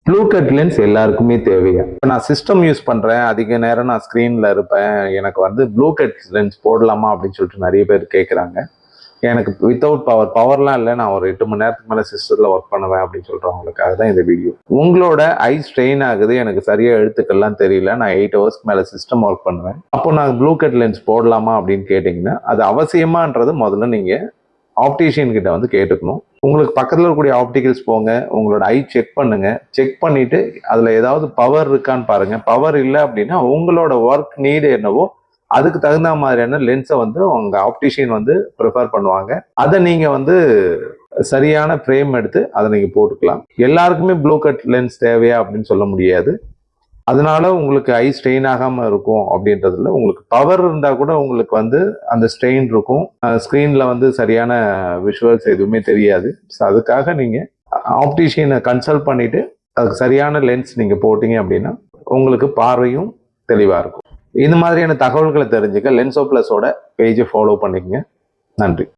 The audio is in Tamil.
ப்ளூ கட் லென்ஸ் எல்லாருக்குமே தேவையா? இப்போ நான் சிஸ்டம் யூஸ் பண்ணுறேன், அதிக நேரம் நான் ஸ்க்ரீனில் இருப்பேன், எனக்கு வந்து ப்ளூ கட் லென்ஸ் போடலாமா அப்படின்னு சொல்லிட்டு நிறைய பேர் கேட்குறாங்க. எனக்கு வித்தவுட் பவர்லாம் இல்லை, நான் ஒரு 8 மணி நேரத்துக்கு மேலே சிஸ்டத்தில் ஒர்க் பண்ணுவேன் அப்படின்னு சொல்கிறவங்களுக்காக தான் இந்த வீடியோ. உங்களோட ஐ ஸ்ட்ரெயின் ஆகுது, எனக்கு சரியாக எழுத்துக்கள்லாம் தெரியல, நான் 8 ஹவர்ஸ்க்கு மேலே சிஸ்டம் ஒர்க் பண்ணுவேன், அப்போ நான் ப்ளூ கட் லென்ஸ் போடலாமா அப்படின்னு கேட்டிங்கன்னா அது அவசியமான்றது முதல்ல நீங்கள் ஆப்டிஷியன் கிட்ட வந்து கேட்டுக்கணும். உங்களுக்கு பக்கத்தில் இருக்கக்கூடிய ஆப்டிகல்ஸ் போங்க, உங்களோட ஐ செக் பண்ணுங்க, செக் பண்ணிட்டு அதில் ஏதாவது பவர் இருக்கான்னு பாருங்க. பவர் இல்லை அப்படின்னா உங்களோட ஒர்க் நீடு என்னவோ அதுக்கு தகுந்த மாதிரியான லென்ஸை வந்து உங்க ஆப்டிஷியன் வந்து ப்ரிஃபர் பண்ணுவாங்க. அதை நீங்க வந்து சரியான ஃப்ரேம் எடுத்து அதை நீங்க போட்டுக்கலாம். எல்லாருக்குமே ப்ளூ கட் லென்ஸ் தேவையா அப்படின்னு சொல்ல முடியாது. அதனால உங்களுக்கு ஐ ஸ்ட்ரெயின் ஆகாம இருக்கும் அப்படின்றதுல உங்களுக்கு பவர் இருந்தா கூட உங்களுக்கு வந்து அந்த ஸ்ட்ரெயின் இருக்கும், ஸ்க்ரீன்ல வந்து சரியான விஷுவல்ஸ் எதுவுமே தெரியாது. ஸோ அதுக்காக நீங்க ஆப்டிஷியனை கன்சல்ட் பண்ணிட்டு அதுக்கு சரியான லென்ஸ் நீங்க போட்டீங்க அப்படின்னா உங்களுக்கு பார்வையும் தெளிவா இருக்கும். இந்த மாதிரியான தகவல்களை தெரிஞ்சுக்க லென்சோ பிளஸோட பேஜை ஃபாலோ பண்ணிக்கங்க. நன்றி.